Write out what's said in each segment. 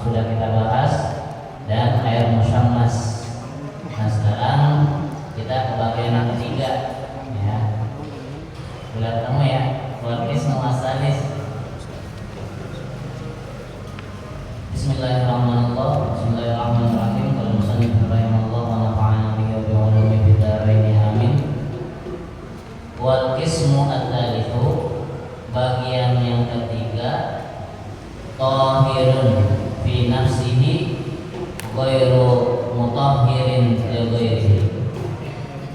sudah kita bahas, dan air musyammas. Nah sekarang kita ke bagian yang ketiga, ya. Sudah ketemu ya, wal-qismu as-salis. Bismillahirrahmanirrahim. Bismillahirrahmanirrahim. Qala musannif rahimahullah wa nafa'ana bihi wa bi ulumi fid dharain amin. Wal-qismu ats-tsalitsu, bagian yang ketiga, tahirun fi nafsihi ghairu mutahhirin li ghairihi.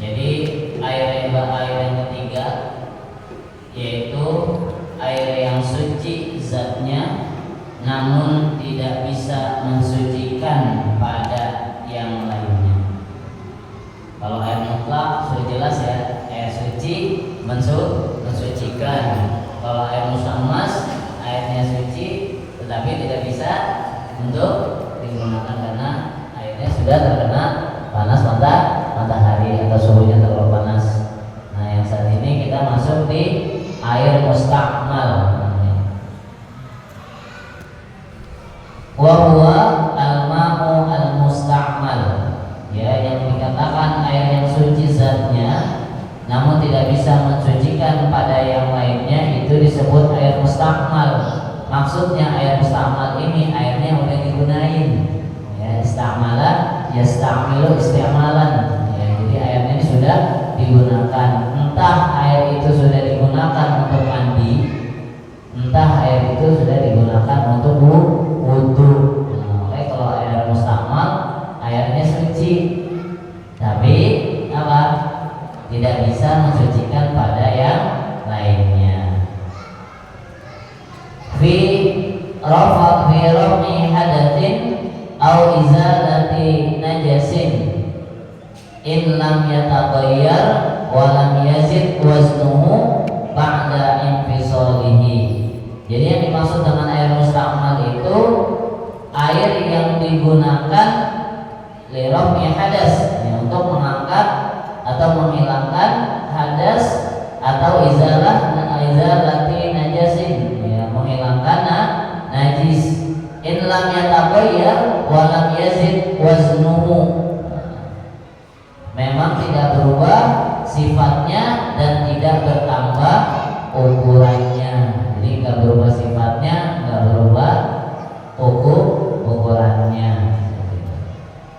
Jadi air yang ketiga yaitu air yang suci zatnya namun tidak bisa mensucikan pada yang lainnya. Kalau air mutlak sudah jelas ya, air suci mensucikan. Kalau air musyammas airnya suci tetapi tidak bisa untuk digunakan karena airnya sudah terkena panas matahari atau suhunya terlalu panas. Nah yang saat ini kita masuk di air mustakmal. Wa huwa al-ma'u al-mustakmal, ya, yang dikatakan air yang suci zatnya namun tidak bisa mensucikan pada yang lainnya itu disebut air mustakmal. Maksudnya air mustakmal ini airnya udah digunain, ya, istakmala yastamilu istimalan, ya, jadi airnya ini sudah digunakan. Entah air itu sudah digunakan untuk mandi, entah air itu sudah digunakan untuk wudu. Nah, kalau air mustakmal airnya suci tapi apa? Tidak bisa mensucikan pada yang lainnya. Fi raf'i hadatsin au izalati najasin in lam yataghayyar wa lam yazid waznuhu ba'da infisalihi. Jadi yang dimaksud dengan air mustakmal itu air yang digunakan li raf'i hadas, ya, untuk mengangkat atau menghilangkan hadas atau izalati najasin, ya, menghilangkan najis. In lam yataghayyar wa lam yazid waznuhu, memang tidak berubah sifatnya dan tidak bertambah ukurannya. Jadi nggak berubah sifatnya, nggak berubah ukurannya.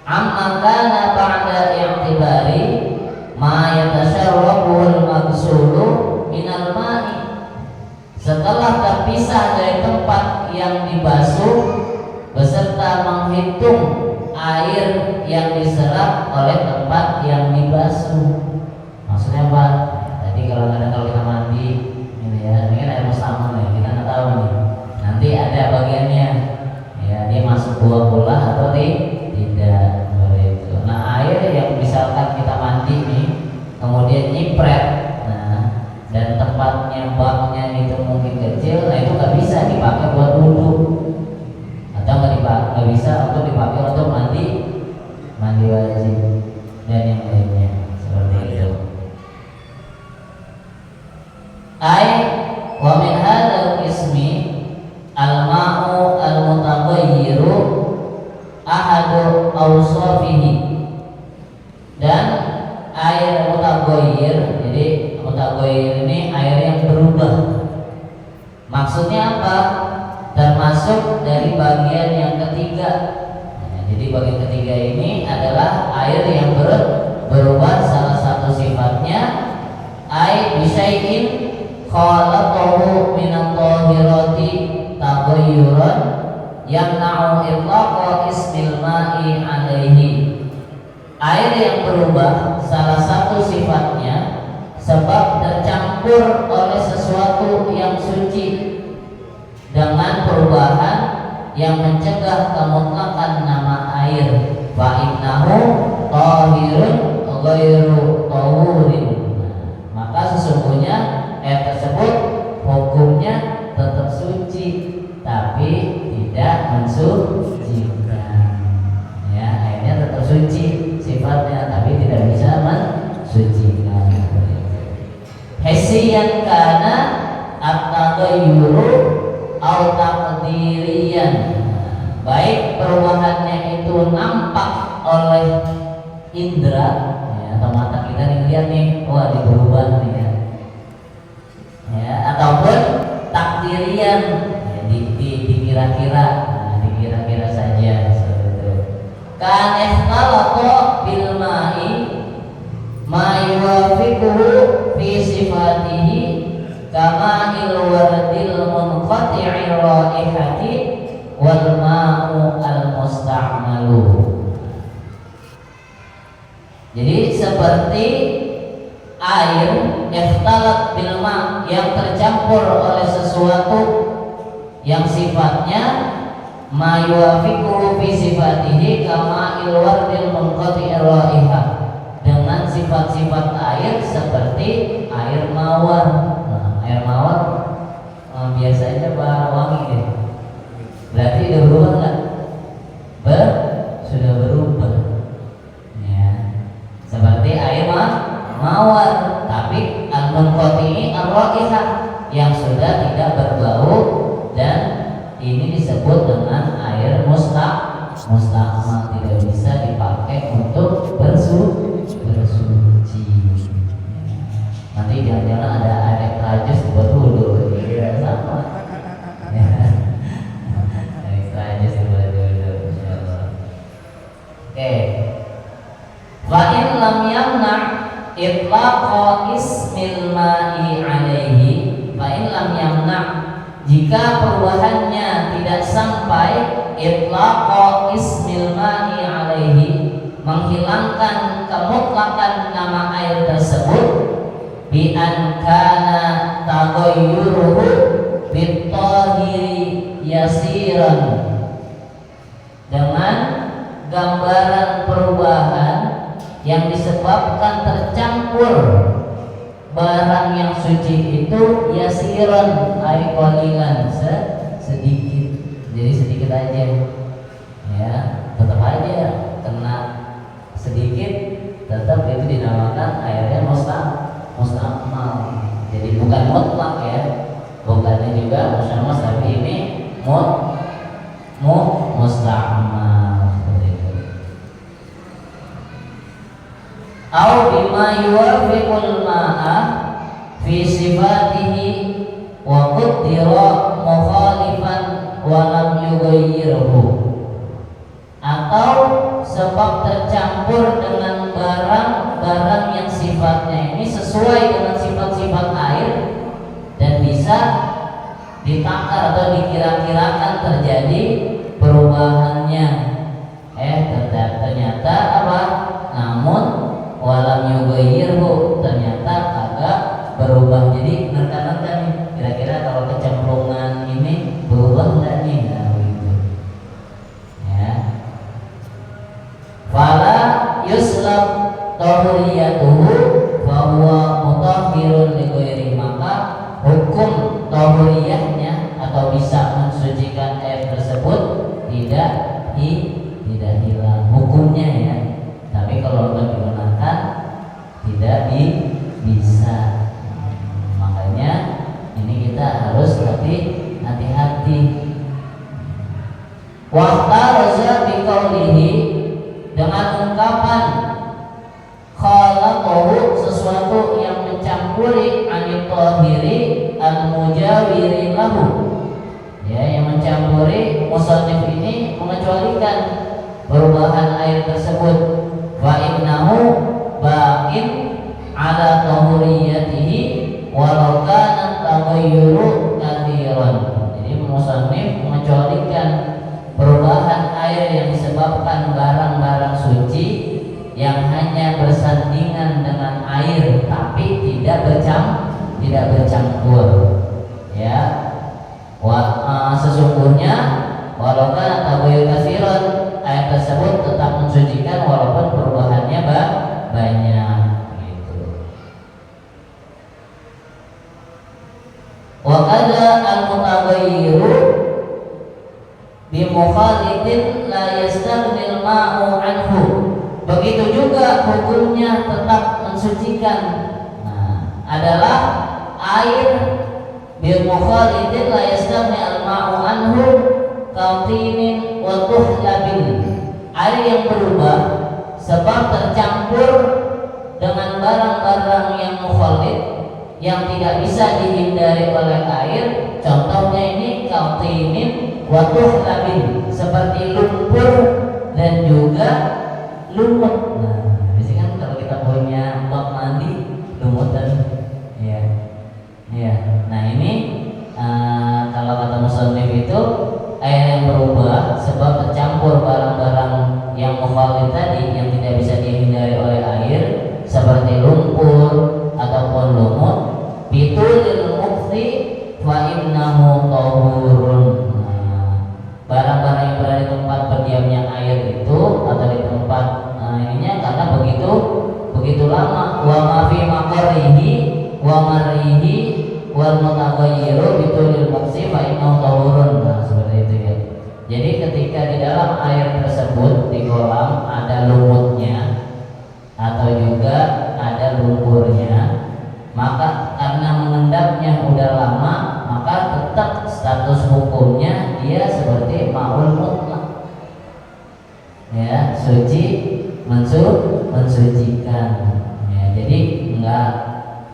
Amma kana ba'da i'tibari ma yatasharrabul maghsulu minal ma'i, setelah terpisah dari tempat yang dibasuh beserta menghitung air yang diserap oleh tempat yang dibasuh. Maksudnya apa? Tadi kalau kita mandi ini ya, ini kan air mustakmal ya, kita nggak tahu nih nanti ada bagiannya, ya, dia masuk dua bola atau tidak. Nah air yang misalkan kita mandi nih kemudian nyipret, nah, dan tempatnya baknya itu mungkin kecil, nah itu nggak bisa dipakai buat wudhu atau nggak bisa untuk dipakai untuk mandi wajib dan yang lainnya seperti itu. Ai wa min hadzal ismi al-ma'u al-mutaghayyiru ahadu awsafihi, dan air mutaghayyir, jadi mutaghayyir ini air yang berubah. Maksudnya apa? Termasuk dari bagian yang ketiga. Nah, jadi bagian ketiga ini adalah air yang berubah, salah satu sifatnya ai bisyai'in khalaqahu minat tahirati taghayyuran yamna'u itlaqa ismil ma'i alaihi. Air yang berubah salah satu sifatnya sebab tercampur oleh sesuatu yang suci dengan perubahan yang mencegah kemutlakan nama air. Fa innahu tahirun ghairu tahurin. Maka sesungguhnya air tersebut hukumnya tetap suci tapi tidak mensucikan. Ya, airnya tetap suci sifatnya tapi tidak bisa mensucikan. Hisiyan kana at-taghayyuru au taqdiriyan. baik perubahannya itu nampak oleh indera ya, atau mata kita nih lihat nih, wah dia berubah nih ya, ataupun takdirian ya, dikira-kira, nah, dikira-kira saja seperti itu. Kan ikhtalaqa bil ma'i ma yuwafiquhu fi sifatihi kama il-wardil munqati'ir raihati wal ma'u al-musta'malu. Jadi seperti air ikhtalat bil ma' yang tercampur oleh sesuatu yang sifatnya ma yuwafiquhu fi sifatihi kama il-wardil munqati'ir raihah, dengan sifat-sifat air seperti air mawar. Nah, air mawar biasanya wangi deh. Berarti udah berubah nggak? Sudah berubah. Ya. Seperti air mawar, tapi al-munqati'i ar-raihah yang sudah tidak berbau, dan ini disebut dengan air musta'mal, tidak bisa dipakai untuk bersuci. Nanti jangan-jangan ada air rajus buat wudu, ya sama. Ya. Air rajus buat wudu, insyaallah. Oke. Wa in lam yamna itlaqa ismil ma'i alaihi, fa in lam yamna, jika perubahannya tidak sampai itlaqa ismil ma'i alaihi, menghilangkan kemutlakan nama air tersebut, bi an kana taghayyuruhu bit-tahiri yasiran, dengan gambaran perubahan yang disebabkan tercampur barang yang suci itu yasiran ay qalilan, sedikit, jadi sedikit aja ya, tetap aja kena sedikit, tetap itu dinamakan airnya musta'mal. Jadi bukan mutlak ya, bukannya juga musta'mal, tapi ini musta'mal seperti itu. Au bima yuwafiqul ma'a fi sifatihi wa qaddira mukhalifan wa lam yughayyirhu, atau sebab tercampur dengan barang-barang yang sifatnya ini sesuai dengan sifat-sifat air dan bisa ditakar atau dikira-kirakan terjadi perubahannya, ternyata apa? Namun walam yughayyirhu, ternyata agak berubah. Jadi nerka-nerka nih, kira-kira kalau kecemplungan ini berubah enggak nih? Nah, begitu. Ya. Fala yuslab tahuriyatuhu fa huwa mutahhirun li ghairi, maka hukum tahuriyahnya atau bisa mensucikan air tersebut tidak hilang hukumnya ya. Tapi kalau untuk digunakan tidak bisa. Makanya ini kita harus hati-hati. Wahtaraza biqaulihi, dengan ungkapan khalaqahu, sesuatu yang mencampuri anit tahiri al-mujawiri lahu, ya, yang mencampuri musannif ini mengecualikan perubahan air tersebut. Wa innahu baqin ala tahuriyatihi walau kana taghayyuru katsiran. Jadi musannif mengecualikan perubahan air yang disebabkan barang-barang suci yang hanya bersandingan dengan air tapi tidak bercampur. Ya. Sesungguhnya walau kana taghayyuru katsiran, air tersebut tetap mensucikan walaupun perubahannya banyak gitu. Wa qala al-mutaghayyiru bi mukhalidin la yastamil ma'u anhu, begitu juga hukumnya tetap mensucikan. Nah, adalah air bil mukhalidin la yastamil ma'u anhu kautinin wa air yang berubah sebab tercampur dengan barang-barang yang mukhalid yang tidak bisa dihindari oleh air. Contohnya ini kaltinin wa tuhlabin, seperti lumpur dan juga lumut. Nah, biasanya kan kalau kita punya tempat mandi lumut dan ya. Nah ini kalau kata musannif itu air yang berubah sebab tercampur barang-barang yang mukhalid tadi yang tidak bisa dihindari oleh air, seperti lumpur ataupun lumut. Bitulil mukti fa innahu tahurun. Barang-barang yang berada di tempat berdiamnya air itu atau di tempat ininya karena begitu lama. Wa ma fi maqarihi wa marihi wal mutaghayyiru bitulil mukti fa innahu tahurun. Nah, seperti itu ya. Jadi ketika di dalam air tersebut di kolam ada lumutnya atau juga ada lumpurnya, maka karena mengendapnya udah lama, maka tetap status hukumnya dia seperti ma'ul mutlak, ya, suci mensucikan. Ya, jadi enggak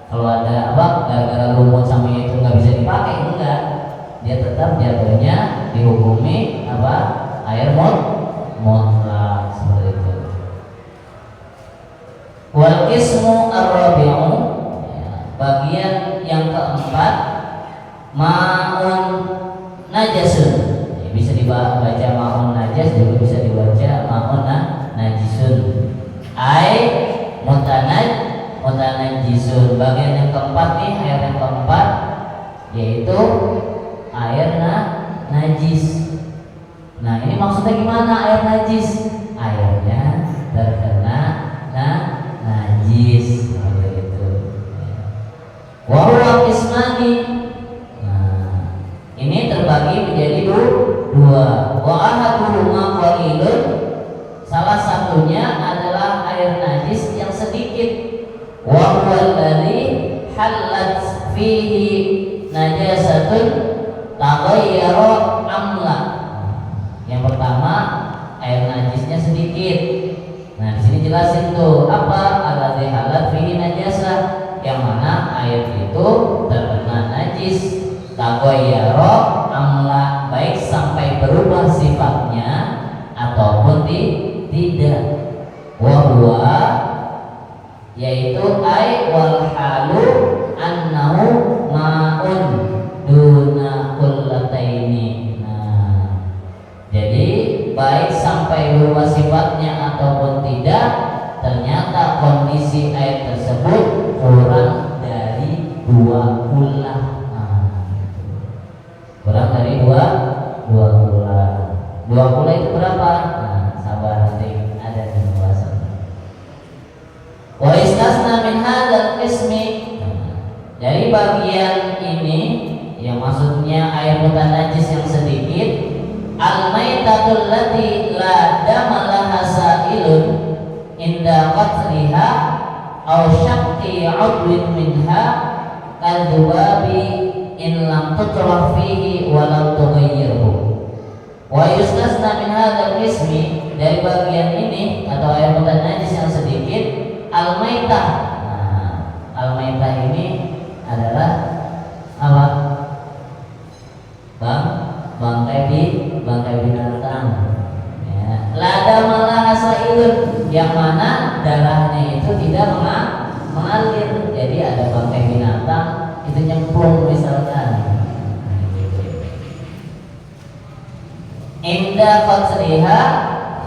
kalau ada gara-gara lumut sama itu nggak bisa dipakai, enggak, dia tetap jatuhnya dihukumi air mutlak seperti itu. Wal qismu ar-rabi'u, bagian yang keempat, ma'un najasun. Bisa dibaca ma'un najas, juga bisa dibaca ma'un najisun. Ai mutanajisun. Bagian yang keempat nih, air yang keempat yaitu air najis. Nah, ini maksudnya gimana air najis? Airnya terkena najis. Wa huwa qismani. Nah, ini terbagi menjadi dua. Wa ahaduhuma qalilun. Salah satunya adalah air najis yang sedikit. Wa huwa alladhi halat fihi najasatun taghayyara amla. Yang pertama, air najisnya sedikit. Nah, di sini jelasin tuh apa alladhi halat fihi najasah, yang mana air itu terkena najis, taghayyara amla, baik sampai berubah sifatnya ataupun tidak. Wa huwa, yaitu ai wal halu annahu ma'un duna kullataini. Nah, jadi baik sampai berubah sifatnya ataupun tidak, ternyata kondisi air tersebut kurang dari 2 kullah. Kurang dari 2 kullah. 2 kullah itu berapa? Nah, sabar nanti ada di pembahasan. Wa istasna min hadzal qismi, dari bagian ini yang maksudnya air mutanajis yang sedikit, al-maitatul lati la damalaha sa'ilun inda qatliha aw syaqqi 'udwin minha kadzubabi in lam tutrah fihi wa lam tughayyirhu. Wa yustasna min hadzal qismi, dari bagian ini atau air mutanajis yang sedikit, al-maitah. Nah, al-maitah ini adalah apa? Bangkai binatang. Ya. Lada malah sailun, yang mana darahnya itu tidak mengalir. Jadi ada bangkai binatang itu nyemplung misalkan. Inda qatliha,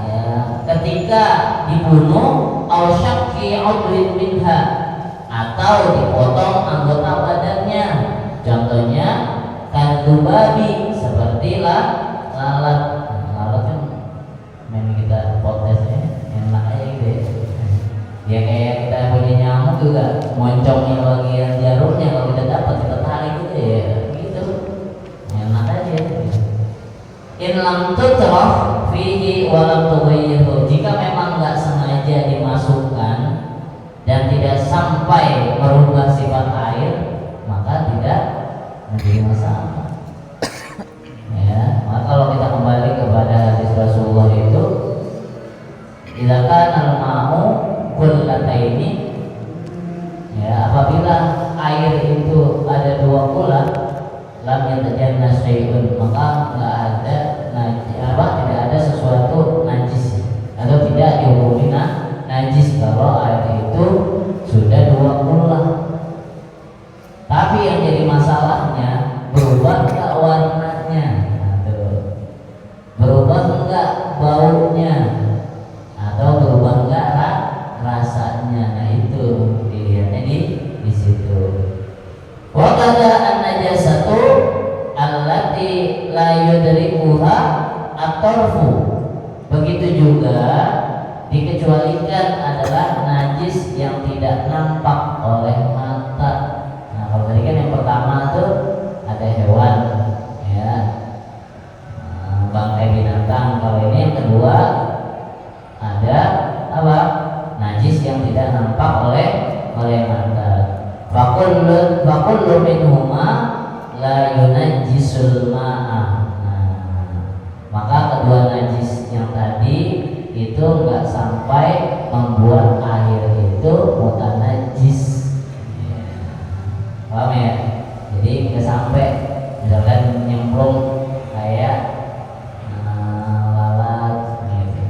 ya, ketika dibunuh, au syaqqi 'udwin minha, atau dipotong anggota badannya. Contohnya kadzubabi, seperti lalat. Lalat kan main kita potesnya enak aja gitu ya. Ya kayak kita punya nyamuk juga, moncongnya bagian jarumnya kalau kita dapat kita tarik gitu ya, gitu. Enak aja. In lam tutrah fihi wa lam tughayyirhu, jika memang nggak sengaja dimasukkan dan tidak sampai merubah sifat air, maka tidak menjadi masalah. Ya, maka kalau kita kembali kepada hadis Rasulullah itu, yudrikuha at-tarfu. Begitu juga dikecualikan adalah najis yang tidak nampak oleh mata. Nah, kalau tadi kan yang pertama tuh ada hewan, ya, bangkai binatang. Kalau ini yang kedua ada apa? Najis yang tidak nampak oleh mata. Fakullu minhuma la yunajjisul ma'a. Maka kedua najis yang tadi itu enggak sampai membuat air itu mutanajis. Paham ya? Jadi enggak sampai misalkan nyemplung kayak lalat gitu.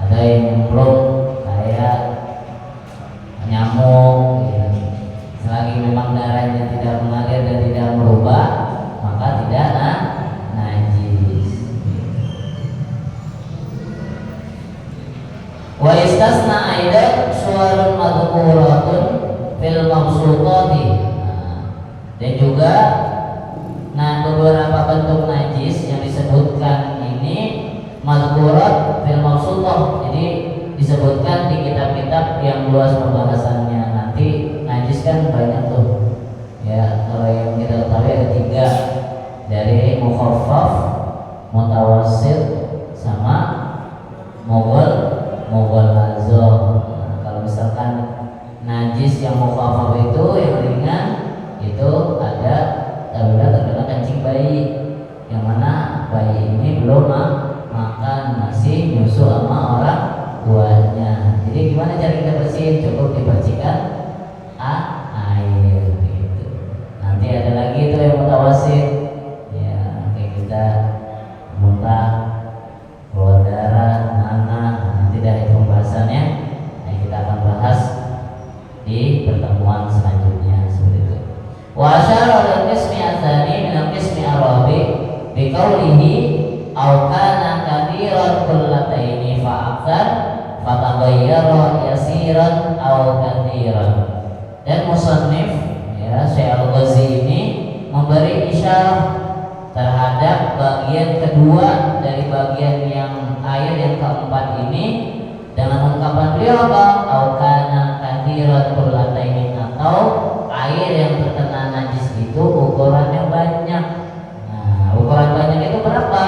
Ada yang nyemplung kayak nyamuk gitu. Selagi memang darahnya tidak mengalir dan tidak merubah, maka tidak najis. Wa istasna aidan suwarun madhkuratun fil mabsutati. Dan juga beberapa bentuk najis yang disebutkan ini madhkurat fil mabsutah. Jadi disebutkan di kitab-kitab yang luas pembahasannya. Nanti najis kan banyak tuh. Ya, kalau yang kita ketahui ada 3, dari mukhaffaf, mutawassit, sama mughalazah. Nah, kalau misalkan najis yang mukhaffaf itu yang ringan itu ada apabila terkena kencing bayi, yang mana bayi ini belum makan, masih nyusu sama orang tuanya. Jadi gimana cara kita bersihin? Cukup dipercikan air gitu. Nanti ada lagi itu yang mutawassit, ya kayak kita muntah, keluar darah, nanti dah itu pembahasannya. Nah, kita akan bahas di pertemuan selanjutnya seperti itu. Wa asyara al qismi ats-tsani min al-qismi ar-rabi bi qawlihi aw kana kathiran kullataini fa aktsar fataghayyara yasiran aw kathiran. Dan musannif, ya, Syekh Al-Ghazi ini memberi isyarah terhadap bagian kedua dari bagian yang air yang keempat ini dengan ungkapan beliau apa? Au kana kathiran kullataini, atau air yang terkena najis itu ukurannya banyak. Nah, ukuran banyak itu berapa?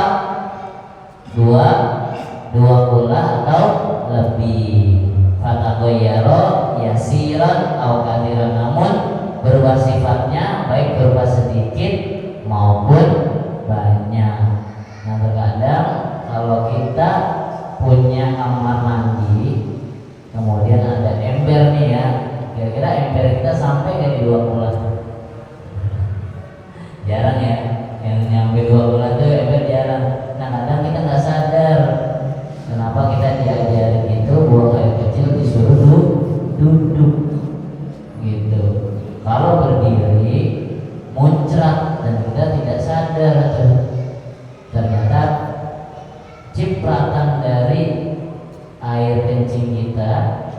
Dua kula atau lebih. Fataghayyara yasiran au kathiran, namun berubah sifatnya baik berupa sedikit maupun banyak. Nah, terkadang kalau kita punya kamar mandi kemudian ada ember nih ya, kira-kira ember kita sampai ke 2 bulan? Jarang ya, yang nyampe 2 bulan tuh ember jarang. Nah, kadang kita nggak sadar kenapa kita diajarin itu buang air kecil disuruh duduk gitu. Kalau berdiri muncrat dan kita tidak sadar tuh, ternyata cipratan dari air kencing kita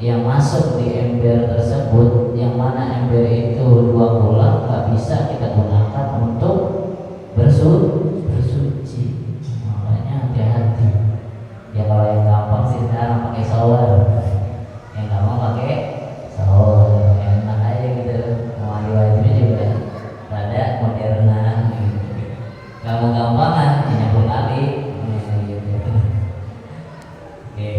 yang masuk di ember tersebut, yang mana ember itu 2 bola, nggak bisa kita gunakan untuk bersuci. Makanya hati-hati. Ya kalau yang gampang sih sekarang pakai shower, yang gampang pakai shower, enak aja gitu. Mau mandi wajibnya juga rada modernan gitu. Gak mau gampangan, nyambung kali gitu. Oke.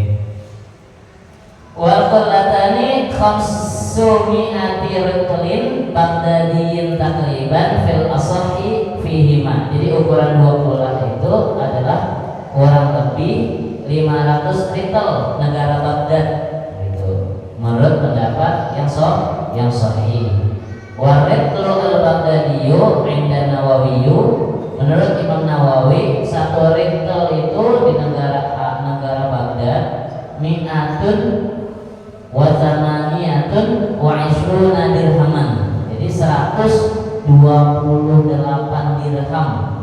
Wal qullatani khamsumi'ati ritlin baghdadiyin takriban fil asahi fihima. Jadi ukuran 2 bola itu adalah kurang lebih 500 ritel negara Baghdad gitu, menurut pendapat yang sahih. Wa ritlu al-Baghdadiyyu 'inda Nawawiyu, menurut Imam Nawawi 1 ritel itu di negara Baghdad mi'atun wa thamaniyatun wa 'ishruna dirhaman. Jadi 128 dirham.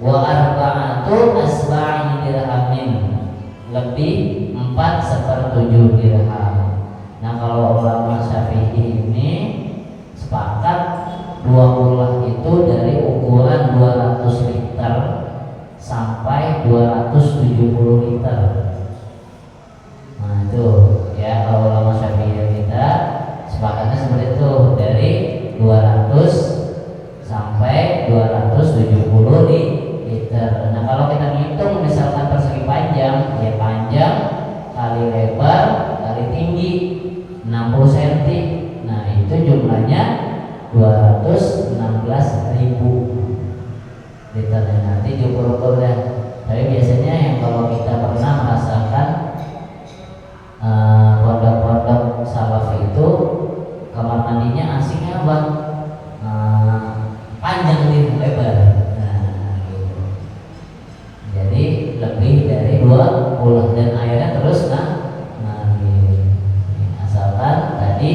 Wa arba'atu asba'i dirhamin, lebih 4/7 dirham. Nah, kalau ulama Syafi'i ini sepakat 2 bola itu dari ukuran 200 liter liter sampai 270 liter. Nah itu ya, kalau ulama Syafi'iyah kita sepakatnya seperti itu, dari 200 sampai 270 liter. Nah kalau kita ngitung misalkan persegi panjang, ya panjang kali lebar kali tinggi 60 cm. Nah itu jumlahnya 216.000 liter. Nanti diukur-ukur ya. Tapi biasanya yang kalau kita pernah merasakan pondok-pondok salaf itu kamar mandinya asingnya apa? Panjang nih, lebar. Nah, gitu. Jadi lebih dari 20 dan airnya terus gitu. Asalkan tadi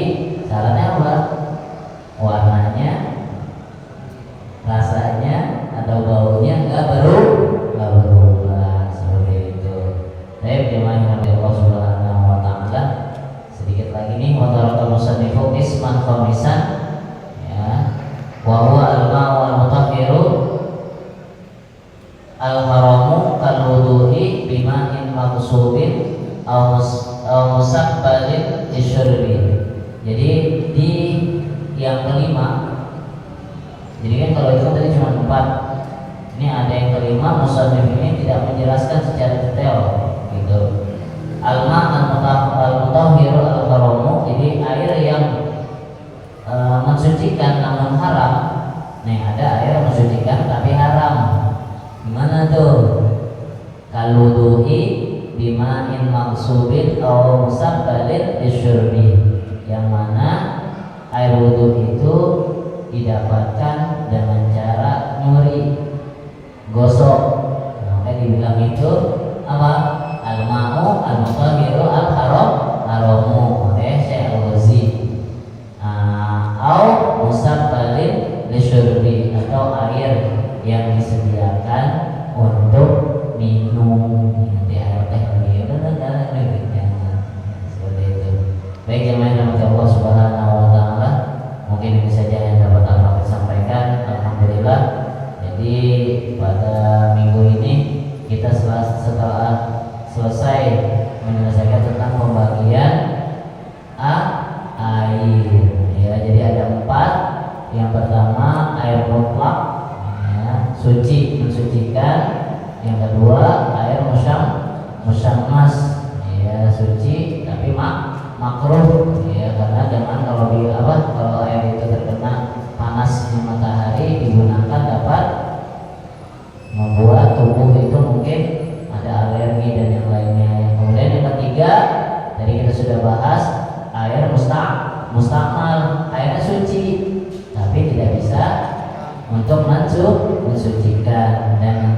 syaratnya apa? Warnanya, rasanya atau baunya nggak berubah seperti itu. Saya jemaah yang Allah Subhanahu wa taala, sedikit lagi nih, wa taraka musannifu isman khamisan ya, wa huwa al-ma'u al-mutahhiru al-haramu kal-wudu'i bima'in maghsubin aw musabbalin lisyurbi. Jadi di yang kelima, jadi kan kalau itu tadi cuma 4, ini ada yang kelima, musannif ini tidak menjelaskan secara detail gitu. Alma al-mutahhiru al-haramu, jadi air yang mensucikan namun haram. Nih ada air mensucikan tapi haram. Gimana tuh? Kalwudu'i bima'in maghsubin aw musabbalin lisyurbi, yang mana air wudu itu didapatkan dengan cara nyuri, gosok. Makanya dibilang itu apa? Al-ma'u al-mutahhiru al-haramu. Makanya Syekh Al-Ghazi au musabbalin lisyurbi, atau air yang disediakan untuk minum. Nanti air teh lagi seperti itu. Baik jemaah yang dirahmati Allah Subhanahu wa taala, mungkin ini saja yang dapat Al-Hafidz sampaikan. Alhamdulillah. Jadi pada minggu ini kita setelah selesai menyelesaikan tentang pembagian air ya. Jadi ada 4. Yang pertama air mutlak ya, suci, mensucikan. Yang kedua air musyammas ya, suci tapi makruh ya, karena jangan kalau kalau air itu terkena panasnya matahari digunakan dapat membuat tubuh itu mungkin ada alergi dan yang lainnya. Kemudian yang ketiga, tadi kita sudah bahas air mustamal, airnya suci tapi tidak bisa untuk mensucikan. Dan yang